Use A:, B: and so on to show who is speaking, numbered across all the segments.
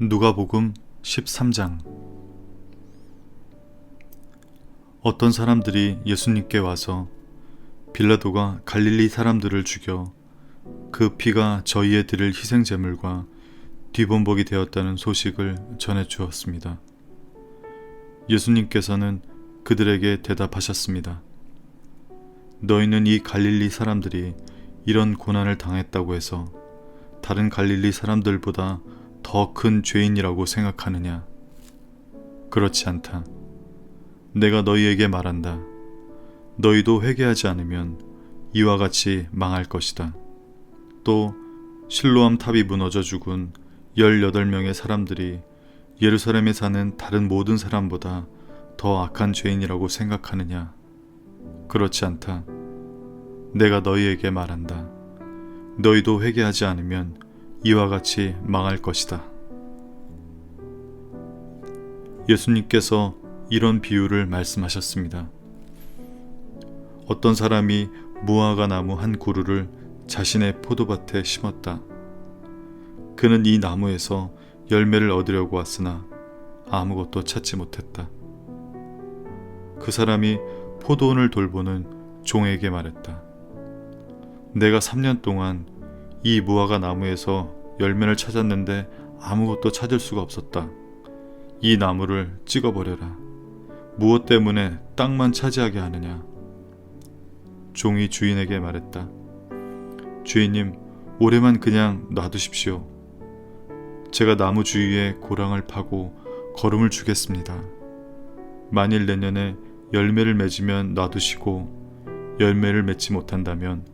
A: 누가복음 13장. 어떤 사람들이 예수님께 와서 빌라도가 갈릴리 사람들을 죽여 그 피가 저희의 드릴 희생제물과 뒤범벅이 되었다는 소식을 전해 주었습니다. 예수님께서는 그들에게 대답하셨습니다. 너희는 이 갈릴리 사람들이 이런 고난을 당했다고 해서 다른 갈릴리 사람들보다 더 큰 죄인이라고 생각하느냐? 그렇지 않다. 내가 너희에게 말한다. 너희도 회개하지 않으면 이와 같이 망할 것이다. 또 실로암 탑이 무너져 죽은 18명의 사람들이 예루살렘에 사는 다른 모든 사람보다 더 악한 죄인이라고 생각하느냐? 그렇지 않다. 내가 너희에게 말한다. 너희도 회개하지 않으면 이와 같이 망할 것이다. 예수님께서 이런 비유를 말씀하셨습니다. 어떤 사람이 무화과 나무 한 그루를 자신의 포도밭에 심었다. 그는 이 나무에서 열매를 얻으려고 왔으나 아무것도 찾지 못했다. 그 사람이 포도원을 돌보는 종에게 말했다. 내가 3년 동안 이 무화과 나무에서 열매를 찾았는데 아무것도 찾을 수가 없었다. 이 나무를 찍어버려라. 무엇 때문에 땅만 차지하게 하느냐? 종이 주인에게 말했다. 주인님, 올해만 그냥 놔두십시오. 제가 나무 주위에 고랑을 파고 거름을 주겠습니다. 만일 내년에 열매를 맺으면 놔두시고 열매를 맺지 못한다면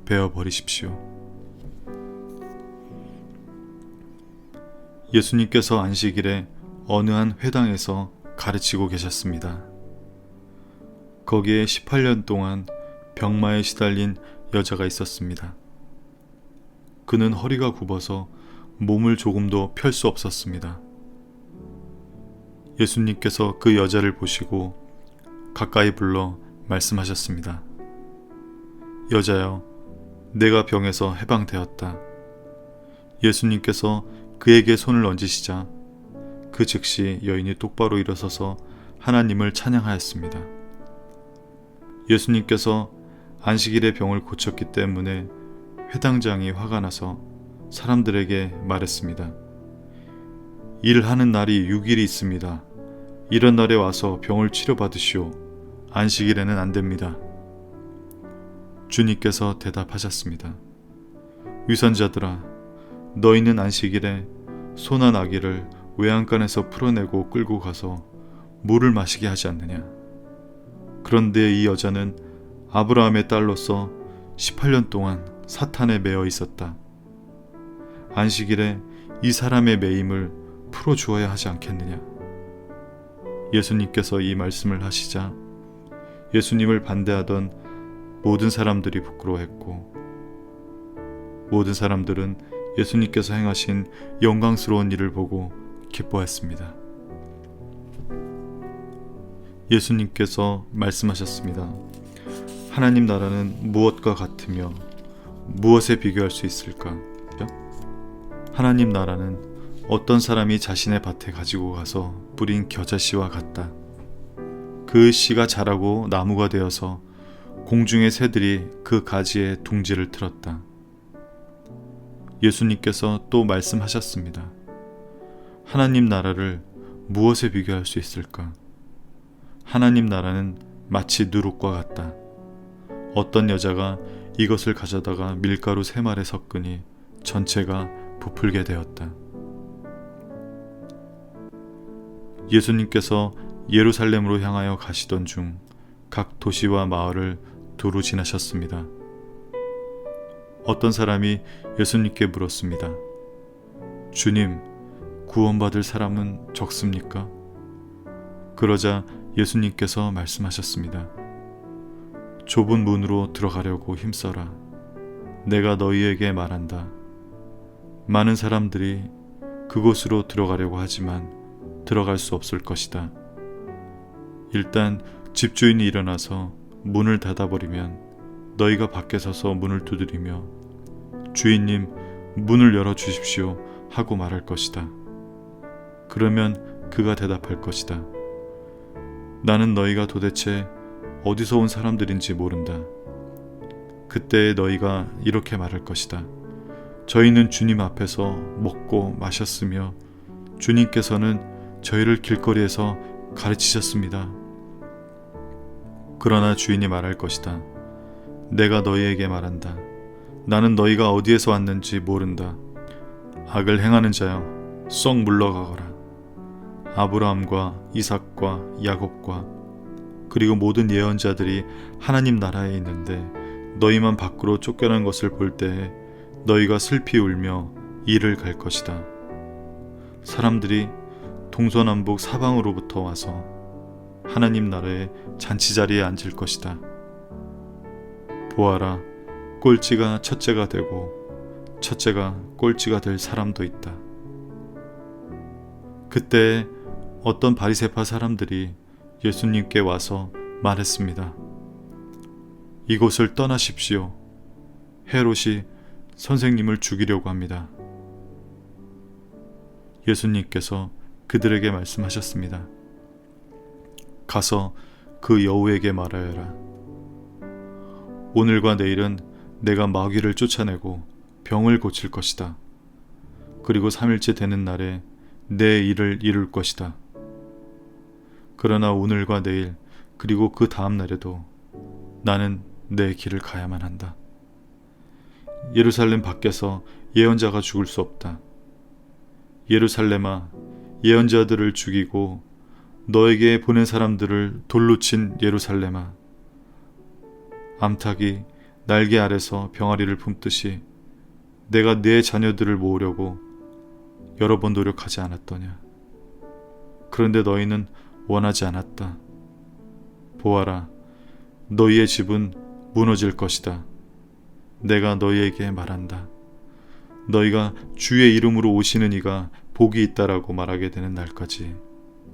A: 베어버리십시오. 예수님께서 안식일에 어느 한 회당에서 가르치고 계셨습니다. 거기에 18년 동안 병마에 시달린 여자가 있었습니다. 그는 허리가 굽어서 몸을 조금도 펼 수 없었습니다. 예수님께서 그 여자를 보시고 가까이 불러 말씀하셨습니다. 여자여, 내가 병에서 해방되었다. 예수님께서 그에게 손을 얹으시자 그 즉시 여인이 똑바로 일어서서 하나님을 찬양하였습니다. 예수님께서 안식일에 병을 고쳤기 때문에 회당장이 화가 나서 사람들에게 말했습니다. 일하는 날이 6일이 있습니다. 이런 날에 와서 병을 치료받으시오. 안식일에는 안 됩니다. 주님께서 대답하셨습니다. 위선자들아, 너희는 안식일에 소나 나귀를 외양간에서 풀어내고 끌고 가서 물을 마시게 하지 않느냐? 그런데 이 여자는 아브라함의 딸로서 18년 동안 사탄에 매여 있었다. 안식일에 이 사람의 매임을 풀어주어야 하지 않겠느냐? 예수님께서 이 말씀을 하시자 예수님을 반대하던 모든 사람들이 부끄러워했고 모든 사람들은 예수님께서 행하신 영광스러운 일을 보고 기뻐했습니다. 예수님께서 말씀하셨습니다. 하나님 나라는 무엇과 같으며 무엇에 비교할 수 있을까? 하나님 나라는 어떤 사람이 자신의 밭에 가지고 가서 뿌린 겨자씨와 같다. 그 씨가 자라고 나무가 되어서 공중의 새들이 그 가지에 둥지를 틀었다. 예수님께서 또 말씀하셨습니다. 하나님 나라를 무엇에 비교할 수 있을까? 하나님 나라는 마치 누룩과 같다. 어떤 여자가 이것을 가져다가 밀가루 3말에 섞으니 전체가 부풀게 되었다. 예수님께서 예루살렘으로 향하여 가시던 중 각 도시와 마을을 두루 지나셨습니다. 어떤 사람이 예수님께 물었습니다. 주님, 구원받을 사람은 적습니까? 그러자 예수님께서 말씀하셨습니다. 좁은 문으로 들어가려고 힘써라. 내가 너희에게 말한다. 많은 사람들이 그곳으로 들어가려고 하지만 들어갈 수 없을 것이다. 일단 집주인이 일어나서 문을 닫아버리면 너희가 밖에 서서 문을 두드리며 주인님, 문을 열어주십시오 하고 말할 것이다. 그러면 그가 대답할 것이다. 나는 너희가 도대체 어디서 온 사람들인지 모른다. 그때 너희가 이렇게 말할 것이다. 저희는 주님 앞에서 먹고 마셨으며 주님께서는 저희를 길거리에서 가르치셨습니다. 그러나 주인이 말할 것이다. 내가 너희에게 말한다. 나는 너희가 어디에서 왔는지 모른다. 악을 행하는 자여, 썩 물러가거라. 아브라함과 이삭과 야곱과 그리고 모든 예언자들이 하나님 나라에 있는데 너희만 밖으로 쫓겨난 것을 볼 때에 너희가 슬피 울며 이를 갈 것이다. 사람들이 동서남북 사방으로부터 와서 하나님 나라의 잔치자리에 앉을 것이다. 보아라, 꼴찌가 첫째가 되고 첫째가 꼴찌가 될 사람도 있다. 그때 어떤 바리새파 사람들이 예수님께 와서 말했습니다. 이곳을 떠나십시오. 헤롯이 선생님을 죽이려고 합니다. 예수님께서 그들에게 말씀하셨습니다. 가서 그 여우에게 말하여라. 오늘과 내일은 내가 마귀를 쫓아내고 병을 고칠 것이다. 그리고 3일째 되는 날에 내 일을 이룰 것이다. 그러나 오늘과 내일 그리고 그 다음 날에도 나는 내 길을 가야만 한다. 예루살렘 밖에서 예언자가 죽을 수 없다. 예루살렘아, 예언자들을 죽이고 너에게 보낸 사람들을 돌로 친 예루살렘아, 암탉이 날개 아래서 병아리를 품듯이 내가 네 자녀들을 모으려고 여러 번 노력하지 않았더냐. 그런데 너희는 원하지 않았다. 보아라, 너희의 집은 무너질 것이다. 내가 너희에게 말한다. 너희가 주의 이름으로 오시는 이가 복이 있다라고 말하게 되는 날까지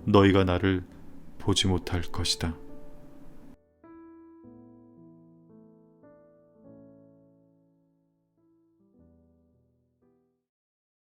A: 너희가 나를 보지 못할 것이다.